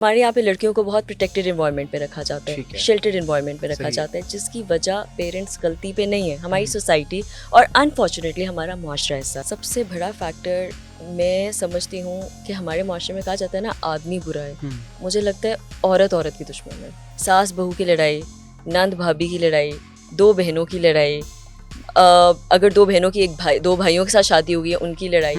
हमारे यहाँ पे लड़कियों को बहुत प्रोटेक्टेड एनवायरनमेंट पे रखा जाता है, शेल्टर्ड एनवायरनमेंट पे रखा सही जाता है, जिसकी वजह पेरेंट्स गलती पे नहीं है, हमारी सोसाइटी और अनफॉर्चुनेटली हमारा मुआशरा हिस्सा। सबसे बड़ा फैक्टर मैं समझती हूँ कि हमारे मुआशरे में कहा जाता है ना, आदमी बुरा है। मुझे लगता है औरत औरत की दुश्मन है। सास बहू की लड़ाई, नंद भाभी की लड़ाई, दो बहनों की लड़ाई, अगर दो बहनों की दो भाइयों के साथ शादी हुई है उनकी लड़ाई।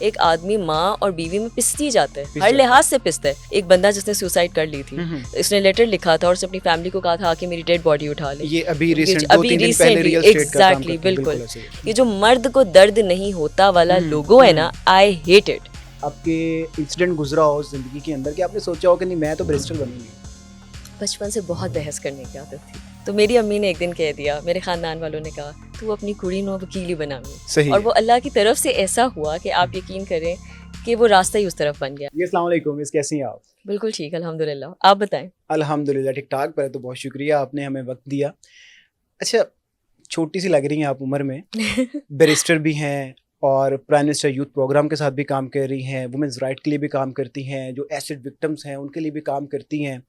एक आदमी माँ और बीवी में पिसती जाता है, हर लिहाज से पिसता है। एक बंदा जिसने सुसाइड कर ली थी, इसने लेटर लिखा था और उसने अपनी फैमिली को कहा था कि मेरी डेड बॉडी उठा ले। ये अभी रिसेंटली एग्जैक्टली, बिल्कुल। ये जो मर्द को दर्द नहीं होता वाला लोगो है ना, आई हेट इट। आपके इंसिडेंट गुजरा हो जिंदगी के अंदर कि आपने सोचा हो कि नहीं मैं तो बैरिस्टर बनूंगी? बचपन से बहुत बहस करने की आदत थी, तो मेरी अम्मी ने एक दिन कह दिया, मेरे खानदान वालों ने कहा तू अपनी कुड़ी नो वकील ही बनानी। और वो अल्लाह की तरफ से ऐसा हुआ कि आप यकीन करें कि वो रास्ता ही उस तरफ बन गया। अस्सलाम वालेकुम, कैसी हैं आप? बिल्कुल ठीक, अल्हम्दुलिल्लाह। आप बताएं? अल्हम्दुलिल्लाह ठीक ठाक। पर तो बहुत शुक्रिया, आपने हमें वक्त दिया। अच्छा, छोटी सी लग रही हैं आप उम्र में, बैरिस्टर भी हैं और प्राइम मिनिस्टर यूथ प्रोग्राम के साथ भी काम कर रही हैं, वुमेन्स राइट के लिए भी काम करती हैं, जो एसिड विक्टिम्स हैं उनके लिए भी काम करती हैं।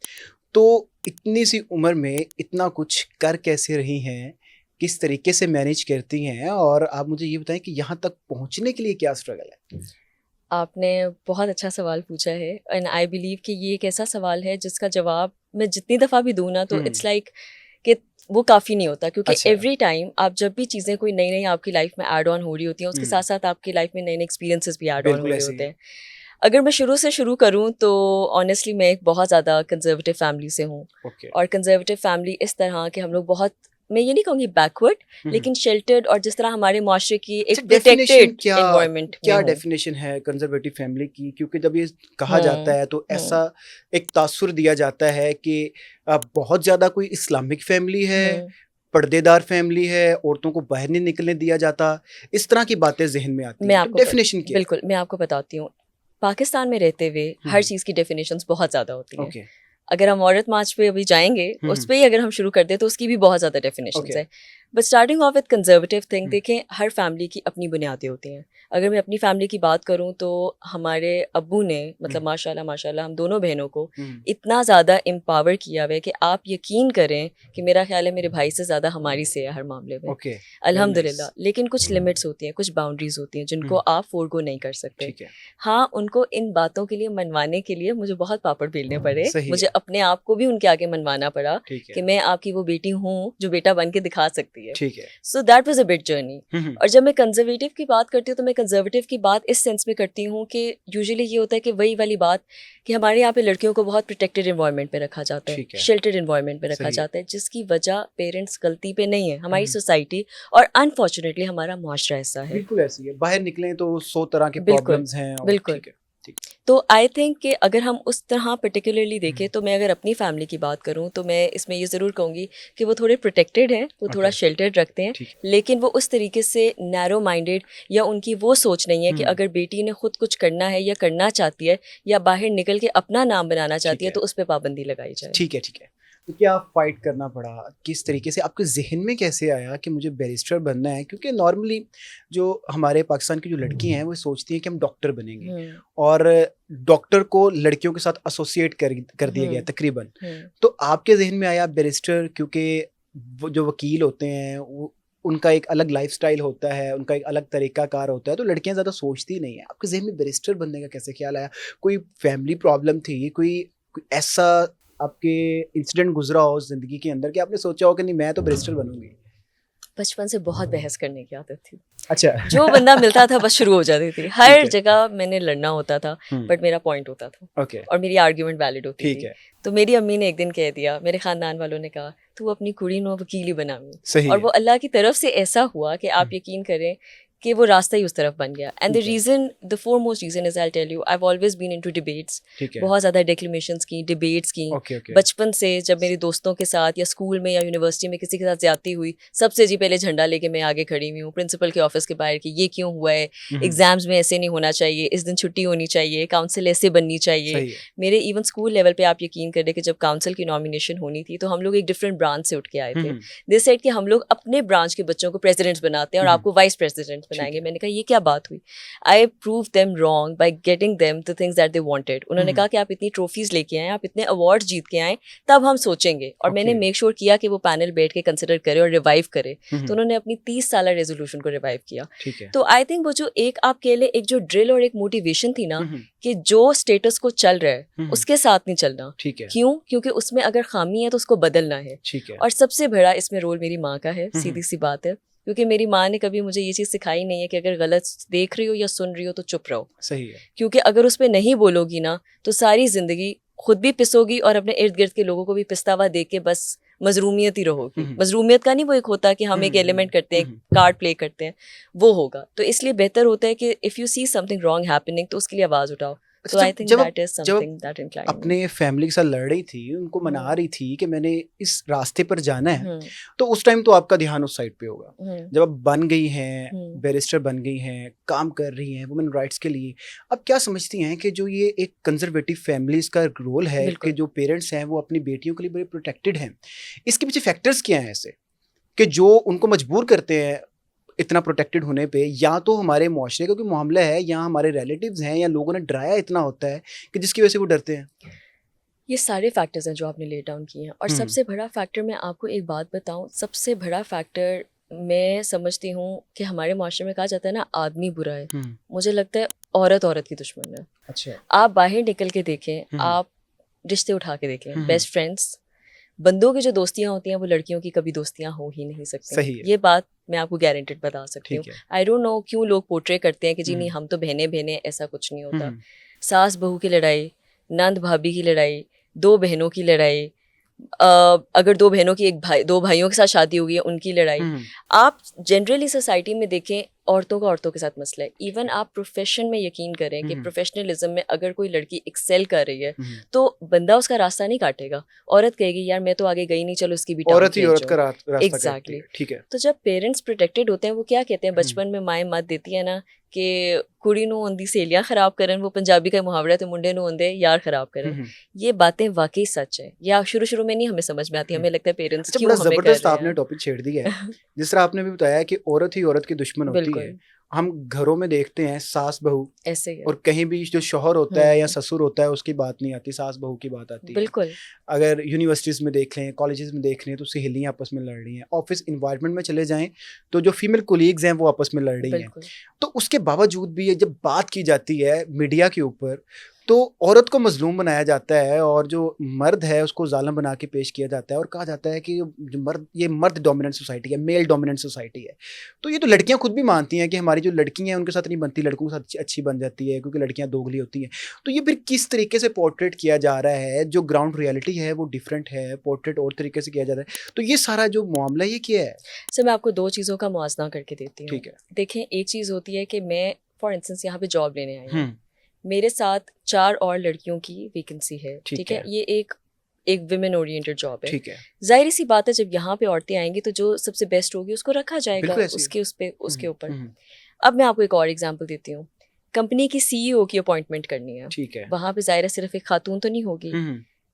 तो इतनी सी उम्र में इतना कुछ कर कैसे रही हैं, किस तरीके से मैनेज करती हैं, और आप मुझे ये बताएं कि यहाँ तक पहुँचने के लिए क्या स्ट्रगल है? आपने बहुत अच्छा सवाल पूछा है एंड आई बिलीव कि ये एक ऐसा सवाल है जिसका जवाब मैं जितनी दफ़ा भी दूँ ना तो इट्स लाइक कि वो काफ़ी नहीं होता, क्योंकि एवरी टाइम आप जब भी चीज़ें कोई नई नई आपकी लाइफ में ऐड ऑन हो रही होती हैं, उसके साथ साथ आपकी लाइफ में नए नए एक्सपीरियंसेस भी ऐड ऑन हो रहे होते हैं। अगर मैं शुरू से शुरू करूं तो ऑनेस्टली मैं एक बहुत ज़्यादा कंजर्वेटिव फैमिली से हूँ। और कंजर्वेटिव फैमिली इस तरह कि हम लोग बहुत, मैं ये नहीं कहूँगी बैकवर्ड, लेकिन शेल्टर्ड, और जिस तरह हमारे माशरे की एक प्रोटेक्टेड एनवायरनमेंट। क्या डेफिनेशन है कंजर्वेटिव फैमिली की? क्योंकि जब ये कहा जाता है तो ऐसा एक तासुर दिया जाता है कि बहुत ज़्यादा कोई इस्लामिक फैमिली है, पर्देदार फैमिली है, औरतों को बाहर नहीं निकलने दिया जाता, इस तरह की बातें जहन में आती हैं। डेफिनेशन क्या? बिल्कुल, मैं आपको बताती हूँ। पाकिस्तान में रहते हुए हर चीज़ की डेफिनेशंस बहुत ज़्यादा होती हैं। अगर हम औरत मार्च पे अभी जाएंगे, उस पर ही अगर हम शुरू कर दें तो उसकी भी बहुत ज़्यादा डेफिनेशंस है। But starting of with conservative thing, देखें हर फैमिली की अपनी बुनियादें होती हैं। अगर मैं अपनी फैमिली की बात करूं तो हमारे अब्बू ने, मतलब माशाल्लाह माशाल्लाह, हम दोनों बहनों को इतना ज़्यादा एम्पावर किया हुआ है कि आप यकीन करें कि मेरा ख्याल है मेरे भाई से ज़्यादा हमारी से है हर मामले में, अल्हम्दुलिल्लाह। लेकिन कुछ लिमिट्स होती हैं, कुछ बाउंड्रीज होती हैं जिनको आप फोरगो नहीं कर सकते। हाँ, उनको इन बातों के लिए मनवाने के लिए मुझे बहुत पापड़ बेलने पड़े, मुझे अपने आप को भी उनके आगे मनवाना पड़ा कि मैं आपकी वो बेटी हूँ जो बेटा बन के दिखा सकती है। So that was a big journey. और जब मैं कंजर्वेटिव की बात करती हूँ तो मैं कंजर्वेटिव की बात इस सेंस में करती हूँ कि यूजुअली ये होता है कि वही वाली बात कि हमारे यहाँ पे लड़कियों को बहुत प्रोटेक्टेड एनवायरनमेंट पे रखा जाता है, शेल्टर्ड एनवायरनमेंट पे रखा जाता है, जिसकी वजह पेरेंट्स गलती पे नहीं है, हमारी सोसाइटी और अनफॉर्चुनेटली हमारा मुआशरा हिस्सा है। बिल्कुल ऐसी है, बाहर निकलें तो 100 तरह के प्रॉब्लम्स हैं। बिल्कुल। तो आई थिंक कि अगर हम उस तरह पर्टिकुलरली देखें तो मैं अगर अपनी फैमिली की बात करूं तो मैं इसमें ये ज़रूर कहूँगी कि वो थोड़े प्रोटेक्टेड हैं, वो थोड़ा शेल्टर्ड रखते हैं, लेकिन वो उस तरीके से नैरो माइंडेड या उनकी वो सोच नहीं है कि अगर बेटी ने खुद कुछ करना है या करना चाहती है या बाहर निकल के अपना नाम बनाना चाहती है तो उस पर पाबंदी लगाई जाए। ठीक है। तो क्या फाइट करना पड़ा, किस तरीके से आपके जहन में कैसे आया कि मुझे बैरिस्टर बनना है? क्योंकि नॉर्मली जो हमारे पाकिस्तान की जो लड़की हैं वो सोचती हैं कि हम डॉक्टर बनेंगे, और डॉक्टर को लड़कियों के साथ एसोसिएट कर दिया गया तकरीबन। तो आपके जहन में आया बैरिस्टर, क्योंकि वो जो वकील होते हैं वो उनका एक अलग लाइफस्टाइल होता है, उनका एक अलग तरीका कार होता है, तो लड़कियां ज़्यादा सोचती नहीं है। आपके जहन में बैरिस्टर बनने का कैसे ख्याल आया? कोई फैमिली प्रॉब्लम थी, कोई ऐसा आपके इंसिडेंट गुजरा हो जिंदगी के अंदर कि आपने सोचा हो कि नहीं मैं तो बैरिस्टर बनूंगी? बचपन से बहुत बहस करने की आदत थी। अच्छा। जो बंदा मिलता था बस शुरू हो जाती थी, हर जगह मैंने लड़ना होता था, बट मेरा पॉइंट होता था और मेरी आर्ग्यूमेंट वैलिड होती थी। तो मेरी अम्मी ने एक दिन कह दिया, मेरे खानदान वालों ने कहा तू अपनी कुड़ी नो वकील ही बनानी। और वो अल्लाह की तरफ से ऐसा हुआ कि आप यकीन करें कि वो रास्ता ही उस तरफ बन गया। And the reason, the foremost reason is, I tell you, I have always been into debates. बहुत ज़्यादा डिक्लेमेशंस की, डिबेट्स की। बचपन से जब मेरे दोस्तों के साथ या स्कूल में या यूनिवर्सिटी में किसी के साथ ज्यादती हुई, सबसे जी पहले झंडा लेके मैं आगे खड़ी हुई हूँ प्रिंसिपल के ऑफिस के बाहर कि ये क्यों हुआ है, एग्जाम्स में ऐसे नहीं होना चाहिए, इस दिन छुट्टी होनी चाहिए, काउंसिल ऐसे बननी चाहिए। मेरे इवन स्कूल लेवल पे आप यकीन करें कि जब काउंसिल की नॉमिनेशन होनी थी तो हम लोग एक डिफरेंट ब्रांच से उठ के आए थे। दिस सेड कि हम लोग अपने ब्रांच के बच्चों को प्रेसिडेंट्स बनाते हैं और आपको वाइस प्रेसिडेंट बनाएंगे। मैंने कहा ये क्या बात हुई? I prove them wrong by getting them the things that they wanted. उन्होंने कहा कि आप इतनी ट्रॉफीज लेके आए, आप इतने अवार्ड जीत के आए, तब हम सोचेंगे। और मैंने मेक श्योर किया कि वो पैनल बैठ के कंसिडर करे और रिवाइव करे। तो उन्होंने अपनी 30 साल रेजोल्यूशन को रिवाइव किया। तो आई थिंक वो जो एक आपके लिए एक जो ड्रिल और एक मोटिवेशन थी ना कि जो स्टेटस को चल रहा है उसके साथ नहीं चलना। क्यों? क्योंकि उसमें अगर खामी है तो उसको बदलना है। और सबसे बड़ा इसमें रोल मेरी माँ का है, सीधी सी बात है, क्योंकि मेरी माँ ने कभी मुझे ये चीज़ सिखाई नहीं है कि अगर गलत देख रही हो या सुन रही हो तो चुप रहो। सही है। क्योंकि अगर उस पर नहीं बोलोगी ना तो सारी जिंदगी खुद भी पिसोगी और अपने इर्द गिर्द के लोगों को भी पिसता हुआ देख के बस मजरूमियत ही रहोगी। मजरूमियत का नहीं वो एक होता है कि हम एक एलिमेंट करते हैं, कार्ड प्ले करते हैं, वो होगा। तो इसलिए बेहतर होता है कि if you see something wrong happening तो उसके लिए आवाज़ उठाओ। So I think that is something that inclined me. अपने फैमिली के साथ लड़ रही थी, उनको मना रही थी कि मैंने इस रास्ते पर जाना है, तो उस टाइम तो आपका ध्यान उस साइड पे होगा। जब आप बन गई हैं, बैरिस्टर बन गई हैं, काम कर रही हैं वुमेन राइट्स के लिए, अब क्या समझती हैं कि जो ये एक कंजर्वेटिव फैमिलीज का रोल है कि जो पेरेंट्स हैं वो अपनी बेटियों के लिए बड़े प्रोटेक्टेड हैं, इसके पीछे फैक्टर्स क्या हैं ऐसे कि जो उनको मजबूर करते हैं इतना प्रोटेक्टेड होने पे? या तो हमारे मुआशरे का कोई मामला है, या हमारे रिलेटिव्स हैं, या लोगों ने डराया इतना होता है कि जिसकी वजह से वो डरते हैं? ये सारे फैक्टर्स हैं जो आपने लेट डाउन किए हैं। और सबसे बड़ा फैक्टर, मैं आपको एक बात बताऊं, सबसे बड़ा फैक्टर मैं समझती हूँ कि हमारे मुआशरे में कहा जाता है ना, आदमी बुरा है। मुझे लगता है औरत औरत की दुश्मन है। अच्छा। आप बाहर निकल के देखें, आप रिश्ते उठा के देखें, बेस्ट फ्रेंड्स, बंदों की जो दोस्तियां होती हैं वो लड़कियों की कभी दोस्तियां हो ही नहीं सकती। ये बात मैं आपको गारंटेड बता सकती हूँ। आई डोंट नो क्यों लोग पोर्ट्रे करते हैं कि जी नहीं हम तो बहने बहने, ऐसा कुछ नहीं होता। सास बहू की लड़ाई, नंद भाभी की लड़ाई, दो बहनों की लड़ाई, अगर दो बहनों की दो भाइयों के साथ शादी हुई है उनकी लड़ाई, आप जनरली सोसाइटी में देखें औरतों का औरतों के साथ मसला है। इवन आप प्रोफेशन में यकीन करें कि प्रोफेशनलिज्म में अगर कोई लड़की एक्सेल कर रही है तो बंदा उसका रास्ता नहीं काटेगा। औरत कहेगी यार मैं तो आगे गई नहीं, चलो उसकी भी औरत ही औरत का रास्ता एग्जैक्टली। ठीक है। तो जब पेरेंट्स प्रोटेक्टेड होते हैं, वो क्या कहते हैं बचपन में माएँ मत देती है ना कि कुड़ी नू आंदी सहेलियां खराब करन, वो पंजाबी का मुहावरा है, मुंडे नू आंदे यार खराब करन। ये बातें वाकई सच है। या शुरू शुरू में नहीं हमें समझ में आती, हमें लगता है पेरेंट्स क्यों हमें कर रहे हैं। जबरदस्त आपने टॉपिक छेड़ दिया है। जिस तरह आपने भी बताया कि औरत ही औरत की दुश्मन होती है। हम घरों में देखते हैं सास बहू ऐसे ही, और कहीं भी जो शौहर होता है या ससुर होता है उसकी बात नहीं आती, सास बहू की बात आती है। बिल्कुल। अगर यूनिवर्सिटीज में देख लें, कॉलेजेस में देख लें, तो सहेलियां आपस में लड़ रही हैं। ऑफिस इन्वायरमेंट में चले जाएं तो जो फीमेल कोलीग्स हैं वो आपस में लड़ रही हैं। तो उसके बावजूद भी जब बात की जाती है मीडिया के ऊपर तो औरत को मजलूम बनाया जाता है और जो मर्द है उसको जालिम बना के पेश किया जाता है और कहा जाता है कि जो मर्द डोमिनेंट सोसाइटी है, मेल डोमिनेंट सोसाइटी है। तो ये तो लड़कियां खुद भी मानती हैं कि हमारी जो लड़कियां हैं उनके साथ नहीं बनती, लड़कों के साथ अच्छी बन जाती है क्योंकि लड़कियां दोगली होती हैं। तो ये फिर किस तरीके से पोर्ट्रेट किया जा रहा है? जो ग्राउंड रियलिटी है वो डिफरेंट है, पोर्ट्रेट और तरीके से किया जा रहा है। तो ये सारा जो मामला ये क्या है? सर मैं आपको दो चीज़ों का मुआवजा करके देती हूँ। ठीक है। देखें, एक चीज़ होती है कि मैं फॉर इंस्टेंस यहाँ पे जॉब लेने आई हूँ, मेरे साथ 4 और लड़कियों की वैकेंसी है। ठीक है। ये एक विमेन ओरिएंटेड जॉब है। ठीक है। जाहिर सी बात है जब यहाँ पे औरतें आएंगी तो जो सबसे बेस्ट होगी उसको रखा जाएगा उसके ऊपर। अब मैं आपको एक और एग्जांपल देती हूँ। कंपनी की सीईओ की अपॉइंटमेंट करनी है। ठीक है। वहाँ पे जाहिर है सिर्फ एक खातून तो नहीं होगी।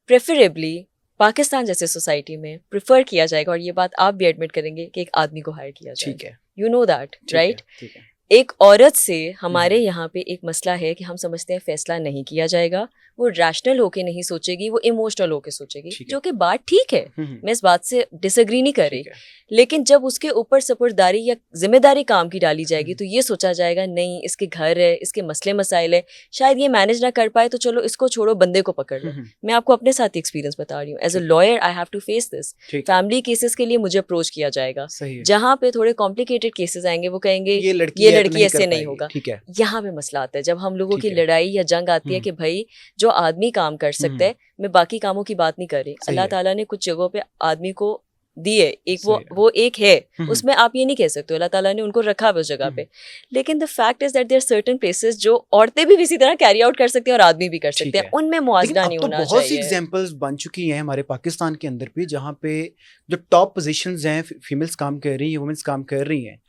प्रेफरेबली पाकिस्तान जैसे सोसाइटी में प्रेफर किया जाएगा, और ये बात आप भी एडमिट करेंगे कि एक आदमी को हायर किया जाएगा। ठीक है। You know that, right? ठीक है। एक औरत से हमारे यहाँ पे एक मसला है कि हम समझते हैं फैसला नहीं किया जाएगा, वो रैशनल होके नहीं सोचेगी, वो इमोशनल होके सोचेगी, जो कि बात ठीक है, मैं इस बात से डिसएग्री नहीं कर रही। लेकिन जब उसके ऊपर सपुर्दारी या जिम्मेदारी काम की डाली जाएगी तो ये सोचा जाएगा नहीं इसके घर है, इसके मसले मसाइल है, शायद ये मैनेज ना कर पाए तो चलो इसको छोड़ो, बंदे को पकड़ लो। मैं आपको अपने साथ एक्सपीरियंस बता रही हूँ। As a lawyer I have to face this. Family cases के लिए मुझे अप्रोच किया जाएगा, जहाँ पे थोड़े कॉम्प्लिकेटेड केसेस आएंगे वो कहेंगे ये लड़की ऐसे नहीं होगा। यहाँ पे मसला आता है जब हम लोगों की लड़ाई या जंग आती है कि भाई जो आदमी काम कर सकता है, मैं बाकी कामों की बात नहीं कर रही। अल्लाह ताला ने कुछ जगहों पे आदमी को दिए, एक वो एक है, उसमें आप ये नहीं कह सकते अल्लाह ताला ने उनको रखा है उस जगह पे। लेकिन the fact is that there certain places जो औरतें भी इसी तरह कैरी आउट कर सकती हैं और आदमी भी कर सकते हैं, उनमें मुआवजा नहीं होना चाहिए। बहुत सी एग्जांपल्स बन चुकी हैं हमारे पाकिस्तान के अंदर भी जहाँ पे जो टॉप पोजीशंस हैं फीमेल्स काम कर रही हैं, वुमेन्स काम कर रही हैं,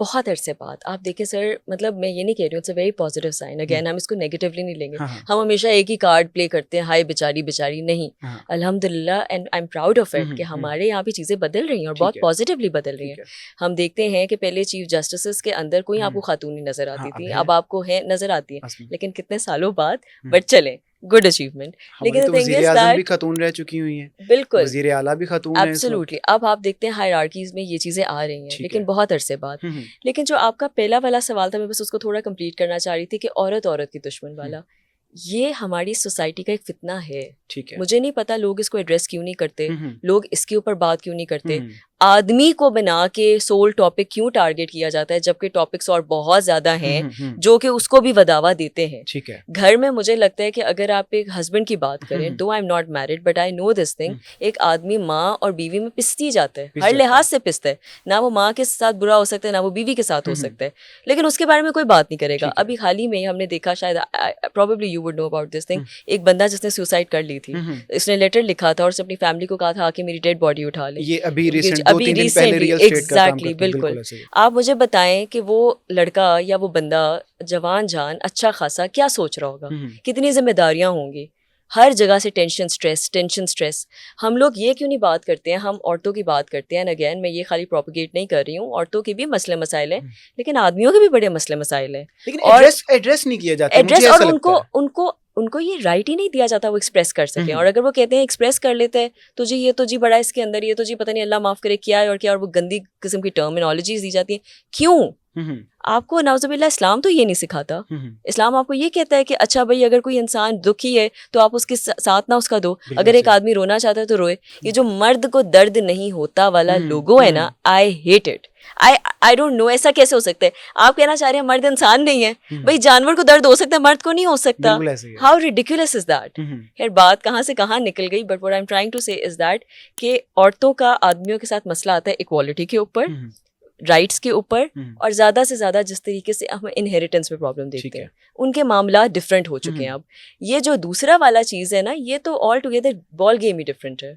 बहुत अरसे बाद आप देखें सर, मतलब मैं ये नहीं कह रही हूँ, it's a very positive sign, again हम इसको नेगेटिवली नहीं लेंगे। हम हमेशा एक ही कार्ड प्ले करते हैं, हाय बेचारी बेचारी, नहीं, अल्हम्दुलिल्लाह and I am proud of it कि हमारे यहाँ भी चीज़ें बदल रही हैं और बहुत पॉजिटिवली बदल रही हैं। हम देखते हैं कि पहले चीफ जस्टिस के अंदर कोई आपको खातून नहीं नजर आती थी, अब आपको है नजर आती है, लेकिन कितने सालों बाद, बट चले, गुड अचीवमेंट। लेकिन तो वज़ीर आज़म भी खातून रह चुकी हुई हैं, बिल्कुल, वज़ीर आला भी खातून हैं, एब्सोल्युटली। अब आप देखते हैं हायरार्कीज में ये चीज़ें आ रही हैं, लेकिन बहुत अरसे बाद। लेकिन जो आपका पहला वाला सवाल था, मैं बस उसको थोड़ा कंप्लीट करना चाह रही थी कि औरत की दुश्मन वाला, ये हमारी सोसाइटी का एक फितना है। ठीक है, मुझे नहीं पता लोग इसको एड्रेस क्यों नहीं करते, लोग इसके ऊपर बात क्यों नहीं करते, आदमी को बना के सोल टॉपिक क्यों टारगेट किया जाता है, जबकि टॉपिक्स और बहुत ज्यादा हैं जो कि उसको भी बढ़ावा देते हैं। ठीक है, घर में मुझे लगता है कि अगर आप एक हस्बैंड की बात करें, दो I am not married but I know this thing, एक आदमी माँ और बीवी में पिसती जाता है, हर लिहाज से पिसता है, ना वो माँ के साथ बुरा हो सकता है, ना वो बीवी के साथ हो सकता है, लेकिन उसके बारे में कोई बात नहीं करेगा। अभी हाल ही में हमने देखा, शायद probably you would know about this thing, एक बंदा जिसने सुसाइड कर ली थी, इसने लेटर लिखा था और उसने अपनी फैमिली को कहा था कि मेरी डेड बॉडी उठा ले। ये अभी रिसेंटली, एग्जैक्टली, बिल्कुल। आप मुझे बताएं कि वो लड़का या वो बंदा जवान जान अच्छा खासा क्या सोच रहा होगा, कितनी जिम्मेदारियां होंगी, हर जगह से टेंशन स्ट्रेस। हम लोग ये क्यों नहीं बात करते हैं, हम औरतों की बात करते हैं। अगेन मैं ये खाली प्रोपिगेट नहीं कर रही हूँ, औरतों के भी मसले मसाइल हैं, लेकिन आदमियों के भी बड़े मसले मसाइल हैं, लेकिन एड्रेस नहीं किया जाता, एड्रेस, और उनको ये राइट ही नहीं दिया जाता वो एक्सप्रेस कर सकें। और अगर वो कहते हैं एक्सप्रेस कर लेते हैं तो जी ये तो जी बड़ा इसके अंदर, ये तो जी पता नहीं अल्लाह माफ करे क्या है और क्या, और वो गंदी किस्म की टर्मिनोलॉजीज दी जाती है। क्यों? आपको नाउज़ुबिल्लाह इस्लाम तो ये नहीं सिखाता। इस्लाम आपको ये कहता है कि अच्छा भाई अगर कोई इंसान दुखी है तो आप उसके साथ ना उसका दो, अगर एक आदमी रोना चाहता है तो रोए। ये जो मर्द को दर्द नहीं होता वाला लोगो है ना, I hate it. I don't know ऐसा कैसे हो सकता है। आप कहना चाह रहे हैं मर्द इंसान नहीं है, भाई जानवर को दर्द हो सकता है, मर्द को नहीं हो सकता। How ridiculous is that. यार बात कहाँ से कहाँ निकल गई, but what I am trying to say is that कि औरतों का आदमियों के साथ मसला आता है इक्वालिटी के ऊपर, राइट्स के ऊपर, और ज्यादा से ज्यादा जिस तरीके से हम इनहेरिटेंस में प्रॉब्लम देखते हैं, उनके मामला डिफरेंट हो चुके हैं। अब ये जो दूसरा वाला चीज है ना, ये तो ऑल टुगेदर बॉल गेम ही डिफरेंट है।